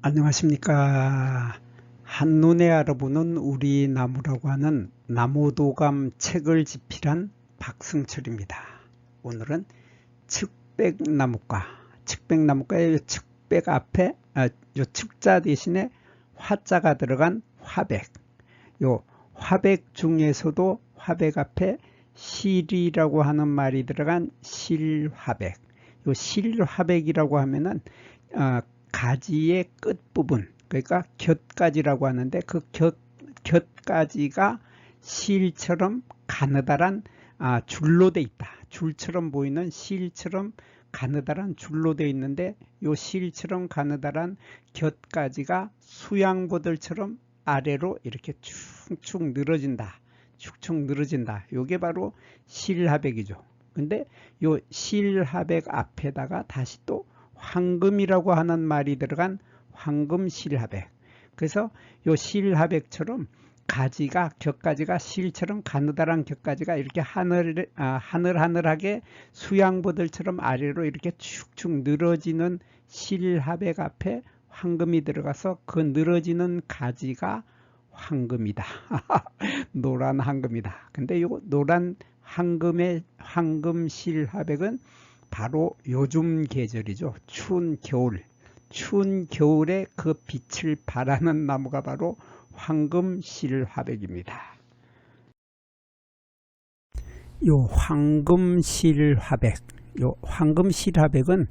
안녕하십니까. 한눈에 알아보는 우리 나무라고 하는 나무도감 책을 집필한 박승철입니다. 오늘은 측백나무과, 측백나무과의 측백 앞에 요 측자 대신에 화자가 들어간 화백, 요 화백 중에서도 화백 앞에 실이라고 하는 말이 들어간 실화백, 요 실화백이라고 하면은 가지의 끝부분, 그러니까 곁가지라고 하는데 그 곁가지가 실처럼 가느다란 줄로 돼 있다. 줄처럼 보이는 실처럼 가느다란 줄로 돼 있는데 요 실처럼 가느다란 곁가지가 수양보들처럼 아래로 이렇게 축축 늘어진다. 축축 늘어진다. 요게 바로 실화백이죠. 근데 요 실화백 앞에다가 다시 또 황금이라고 하는 말이 들어간 황금실화백. 그래서 요 실화백처럼 가지가 곁가지가 실처럼 가느다란 곁가지가 이렇게 하늘하늘하게 수양보들처럼 아래로 이렇게 축축 늘어지는 실화백 앞에 황금이 들어가서 그 늘어지는 가지가 황금이다. 노란 황금이다. 근데 요 노란 황금의 황금실화백은 바로 요즘 계절이죠. 추운 겨울. 추운 겨울에 그 빛을 발하는 나무가 바로 황금실화백입니다. 요 황금실화백, 요 황금실화백은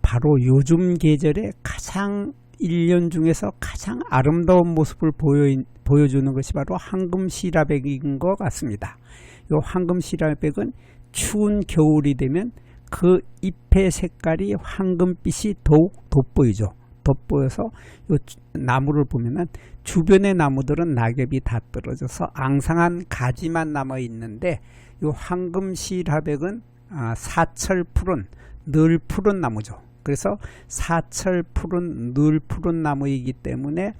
바로 요즘 계절에 가장 1년 중에서 가장 아름다운 모습을 보여주는 것이 바로 황금실화백인 것 같습니다. 요 황금실화백은 추운 겨울이 되면 그 잎의 색깔이 황금빛이 더욱 돋보이죠. 돋보여서 요 나무를 보면은 주변의 나무들은 낙엽이 다 떨어져서 앙상한 가지만 남아 있는데 요 황금실화백은 사철 푸른 늘 푸른 나무죠. 그래서 사철 푸른 늘 푸른 나무이기 때문에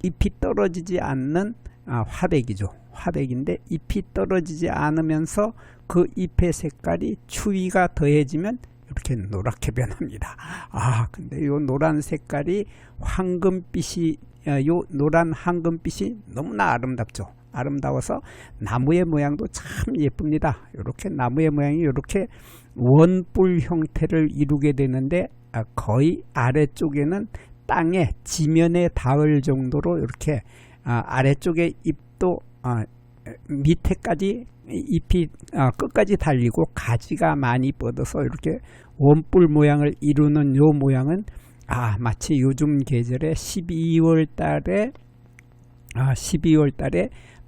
잎이 떨어지지 않는 화백이죠. 화백인데 잎이 떨어지지 않으면서 그 잎의 색깔이 추위가 더해지면 이렇게 노랗게 변합니다. 근데 요 노란 색깔이 황금빛이, 요 노란 황금빛이 너무나 아름답죠. 아름다워서 나무의 모양도 참 예쁩니다. 이렇게 나무의 모양이 이렇게 원뿔 형태를 이루게 되는데 거의 아래쪽에는 땅에 지면에 닿을 정도로 이렇게 아래쪽에 잎도 밑에까지 잎이 끝까지 달리고 가지가 많이 뻗어서 이렇게 원뿔 모양을 이루는 요 모양은 마치 요즘 계절에 12월 달에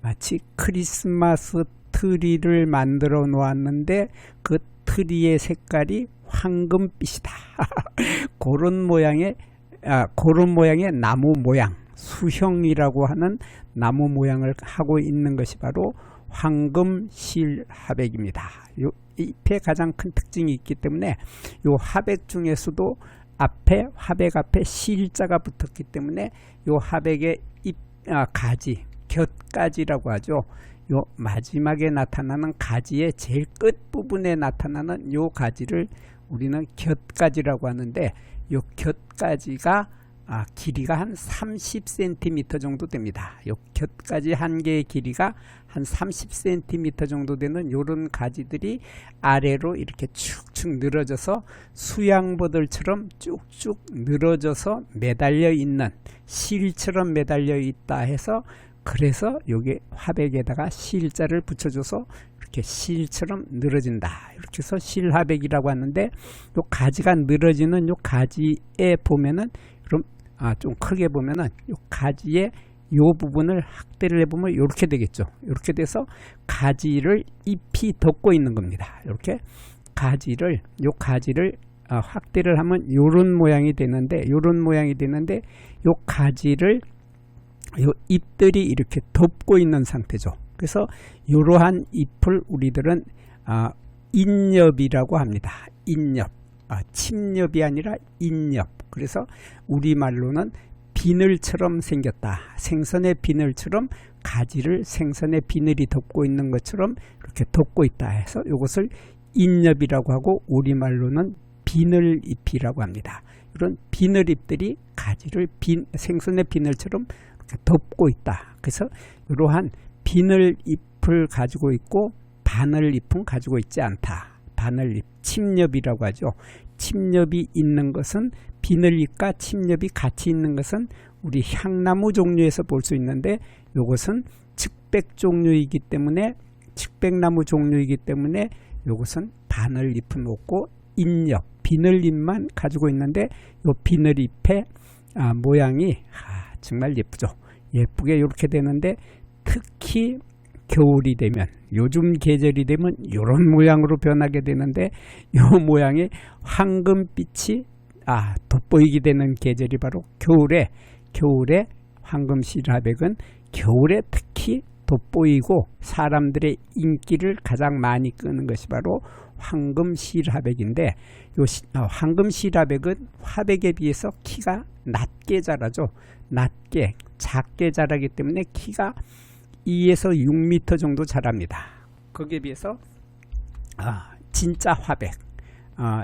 마치 크리스마스 트리를 만들어 놓았는데 그 트리의 색깔이 황금빛이다. 그런 모양의 나무 모양, 수형이라고 하는 나무 모양을 하고 있는 것이 바로 황금실화백입니다. 요 잎에 가장 큰 특징이 있기 때문에 요 화백 중에서도 화백 앞에 실자가 붙었기 때문에 요 화백의 가지, 곁가지라고 하죠. 요 마지막에 나타나는 가지의 제일 끝부분에 나타나는 요 가지를 우리는 곁가지라고 하는데 요 곁가지가 길이가 한 30cm 정도 됩니다. 요 곁가지 한 개의 길이가 한 30cm 정도 되는 요런 가지들이 아래로 이렇게 축축 늘어져서 수양보들처럼 쭉쭉 늘어져서 매달려 있는, 실처럼 매달려 있다 해서 그래서 요게 화백에다가 실자를 붙여줘서 이렇게 실처럼 늘어진다. 이렇게 해서 실화백이라고 하는데 요 가지가 늘어지는 요 가지에 보면은 그럼 좀 크게 보면은 요 가지의 요 부분을 확대를 해보면 이렇게 되겠죠. 이렇게 돼서 가지를 잎이 덮고 있는 겁니다. 이렇게 가지를 확대를 하면 요런 모양이 되는데 요 가지를 요 잎들이 이렇게 덮고 있는 상태죠. 그래서 이러한 잎을 우리들은 인엽이라고 합니다. 인엽, 침엽이 아니라 인엽. 그래서 우리말로는 비늘처럼 생겼다. 생선의 비늘처럼 가지를 생선의 비늘이 덮고 있는 것처럼 이렇게 덮고 있다 해서 이것을 인엽이라고 하고 우리말로는 비늘잎이라고 합니다. 이런 비늘잎들이 가지를 생선의 비늘처럼 이렇게 덮고 있다. 그래서 이러한 비늘잎을 가지고 있고 바늘잎은 가지고 있지 않다. 바늘잎, 침엽이라고 하죠. 침엽이 있는 것은 비늘잎과 침엽이 같이 있는 것은 우리 향나무 종류에서 볼 수 있는데 이것은 측백 종류이기 때문에 측백나무 종류이기 때문에 이것은 바늘잎은 없고 잎엽, 비늘잎만 가지고 있는데 이 비늘잎의 모양이 정말 예쁘죠. 예쁘게 이렇게 되는데 특히 겨울이 되면 요즘 계절이 되면 이런 모양으로 변하게 되는데 이 모양이 황금빛이 돋보이게 되는 계절이 바로 겨울에 황금실화백은 겨울에 특히 돋보이고 사람들의 인기를 가장 많이 끄는 것이 바로 황금실화백인데 황금실화백은 화백에 비해서 키가 낮게 자라죠. 낮게 작게 자라기 때문에 키가 2에서 6m 정도 자랍니다. 거기에 비해서 진짜 화백,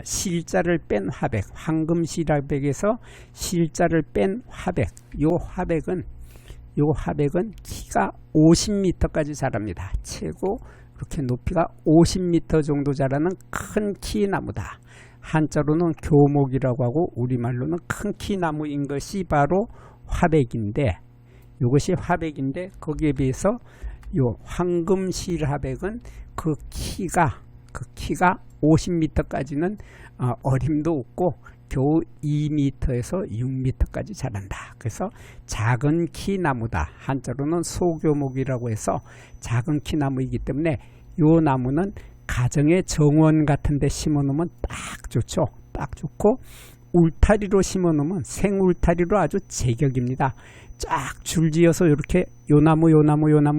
실자를 뺀 화백, 황금실화백에서 실자를 뺀 화백, 요 화백은 키가 50m까지 자랍니다. 최고 이렇게 높이가 50m 정도 자라는 큰 키 나무다. 한자로는 교목이라고 하고 우리말로는 큰 키 나무인 것이 바로 화백인데 이것이 화백인데 거기에 비해서 요 황금실화백은 그 키가 50m까지는 어림도 없고 겨우 2m에서 6m까지 자란다. 그래서 작은 키 나무다. 한자로는 소교목이라고 해서 작은 키 나무이기 때문에 이 나무는 가정의 정원 같은 데 심어 놓으면 딱 좋죠. 딱 좋고 울타리로 심어 놓으면 생울타리로 아주 제격입니다. 쫙 줄지어서 이렇게 요 나무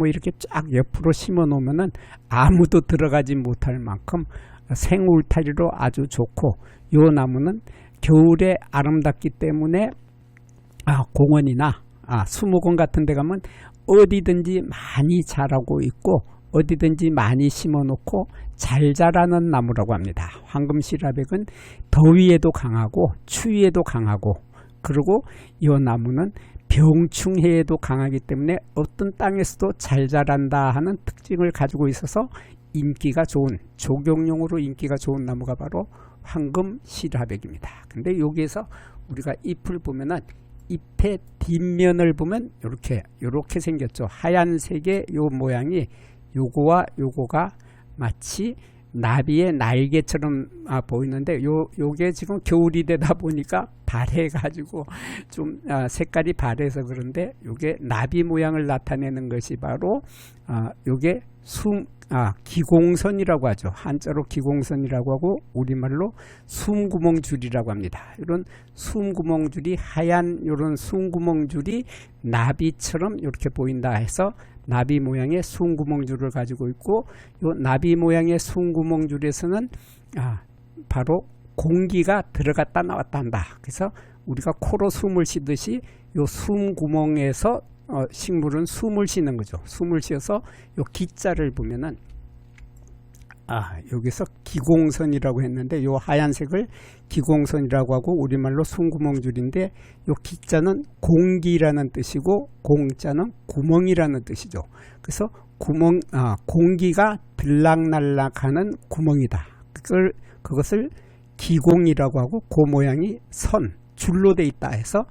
이렇게 쫙 옆으로 심어 놓으면은 아무도 들어가지 못할 만큼 생울타리로 아주 좋고 요 나무는 겨울에 아름답기 때문에 공원이나 수목원 같은 데 가면 어디든지 많이 자라고 있고 어디든지 많이 심어 놓고 잘 자라는 나무라고 합니다. 황금실화백은 더위에도 강하고 추위에도 강하고 그리고 이 나무는 병충해에도 강하기 때문에 어떤 땅에서도 잘 자란다 하는 특징을 가지고 있어서 인기가 좋은 조경용으로 인기가 좋은 나무가 바로 황금실화백입니다. 근데 여기에서 우리가 잎을 보면은 잎의 뒷면을 보면 이렇게 생겼죠. 하얀색의 요 모양이 요거와 요거가 마치 나비의 날개처럼 보이는데 요게 지금 겨울이 되다 보니까 바래가지고 좀 색깔이 바래서 그런데 요게 나비 모양을 나타내는 것이 바로 요게 기공선이라고 하죠. 한자로 기공선이라고 하고 우리말로 숨구멍줄이라고 합니다. 이런 숨구멍줄이 하얀 이런 숨구멍줄이 나비처럼 이렇게 보인다 해서 나비 모양의 숨구멍줄을 가지고 있고 이 나비 모양의 숨구멍줄에서는 바로 공기가 들어갔다 나왔다 한다. 그래서 우리가 코로 숨을 쉬듯이 이 숨구멍에서 식물은 숨을 쉬는 거죠. 숨을 쉬어서 이 기자를 보면은 여기서 기공선이라고 했는데 이 하얀색을 기공선이라고 하고 우리말로 숨구멍줄인데 이 기자는 공기라는 뜻이고 공자는 구멍이라는 뜻이죠. 그래서 공기가 들락날락하는 구멍이다. 그것을 기공이라고 하고 그 모양이 줄로 돼 있다 해서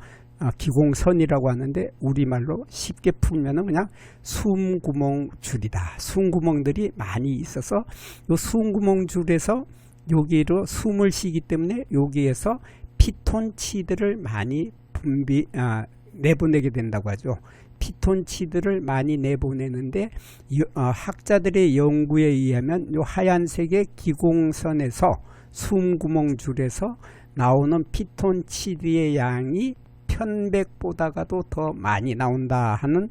기공선이라고 하는데 우리말로 쉽게 풀면은 그냥 숨구멍줄이다. 숨구멍들이 많이 있어서 이 숨구멍줄에서 여기로 숨을 쉬기 때문에 여기에서 피톤치드를 많이 내보내게 된다고 하죠. 피톤치드를 많이 내보내는데 학자들의 연구에 의하면 이 하얀색의 기공선에서 숨구멍줄에서 나오는 피톤치드의 양이 편백보다가도 더 많이 나온다 하는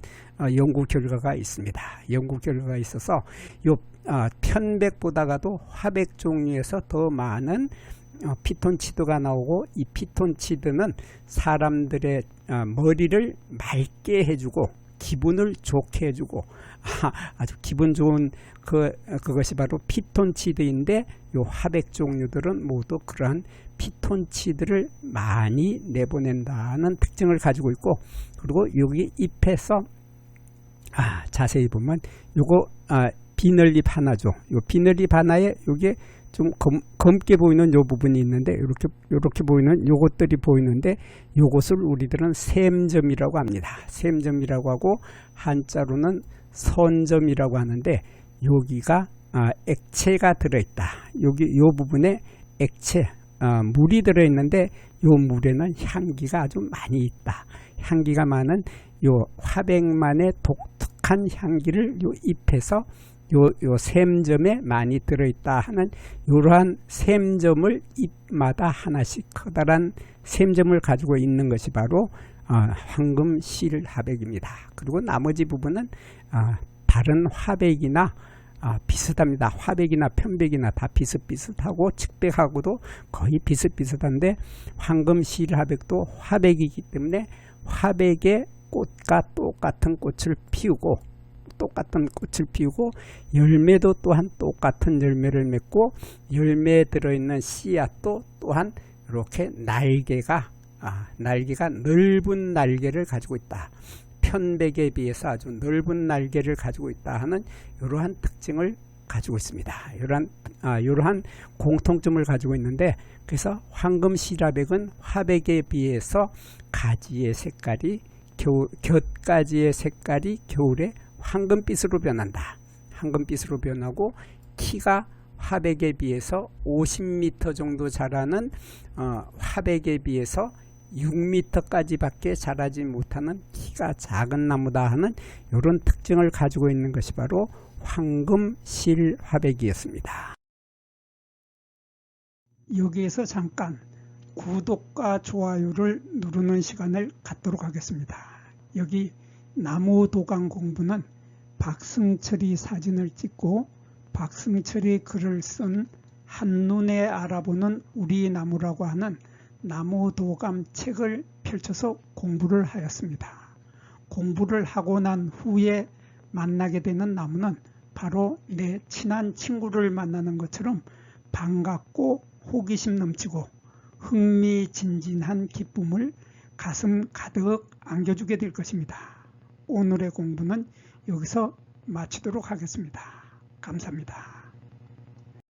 연구 결과가 있습니다. 연구 결과가 있어서 이 편백보다가도 화백 종류에서 더 많은 피톤치드가 나오고 이 피톤치드는 사람들의 머리를 맑게 해주고 기분을 좋게 해주고 아주 기분 좋은 그것이 바로 피톤치드인데 요 화백 종류들은 모두 그러한 피톤치드를 많이 내보낸다는 특징을 가지고 있고, 그리고 여기 잎에서 자세히 보면 요거 비늘잎 하나죠. 요 비늘잎 하나에 요게 좀 검게 보이는 요 부분이 있는데 요렇게 보이는 요것들이 보이는데 요것을 우리들은 샘점이라고 합니다. 샘점이라고 하고 한자로는 선점이라고 하는데, 여기가 액체가 들어있다. 여기 요 부분에 액체 물이 들어있는데 요 물에는 향기가 아주 많이 있다. 향기가 많은 요 화백만의 독특한 향기를 요 잎에서 요 샘점에 많이 들어있다 하는 이러한 샘점을 잎마다 하나씩 커다란 샘점을 가지고 있는 것이 바로 황금실화백입니다. 그리고 나머지 부분은 다른 화백이나 비슷합니다. 화백이나 편백이나 다 비슷비슷하고 측백하고도 거의 비슷비슷한데, 황금실화백도 화백이기 때문에 화백의 꽃과 똑같은 꽃을 피우고 열매도 또한 똑같은 열매를 맺고, 열매에 들어있는 씨앗도 또한 이렇게 날개가 넓은 날개를 가지고 있다. 편백에 비해서 아주 넓은 날개를 가지고 있다 하는 이러한 특징을 가지고 있습니다. 이러한 공통점을 가지고 있는데, 그래서 황금실화백은 화백에 비해서 가지의 색깔이 곁가지의 색깔이 겨울에 황금빛으로 변한다. 황금빛으로 변하고 키가 화백에 비해서 50m 정도 자라는 화백에 비해서 6m까지 밖에 자라지 못하는 키가 작은 나무다 하는 이런 특징을 가지고 있는 것이 바로 황금실화백이었습니다. 여기에서 잠깐 구독과 좋아요를 누르는 시간을 갖도록 하겠습니다. 여기 나무도감 공부는 박승철이 사진을 찍고 박승철이 글을 쓴 한눈에 알아보는 우리 나무라고 하는 나무도감 책을 펼쳐서 공부를 하였습니다. 공부를 하고 난 후에 만나게 되는 나무는 바로 내 친한 친구를 만나는 것처럼 반갑고 호기심 넘치고 흥미진진한 기쁨을 가슴 가득 안겨주게 될 것입니다. 오늘의 공부는 여기서 마치도록 하겠습니다. 감사합니다.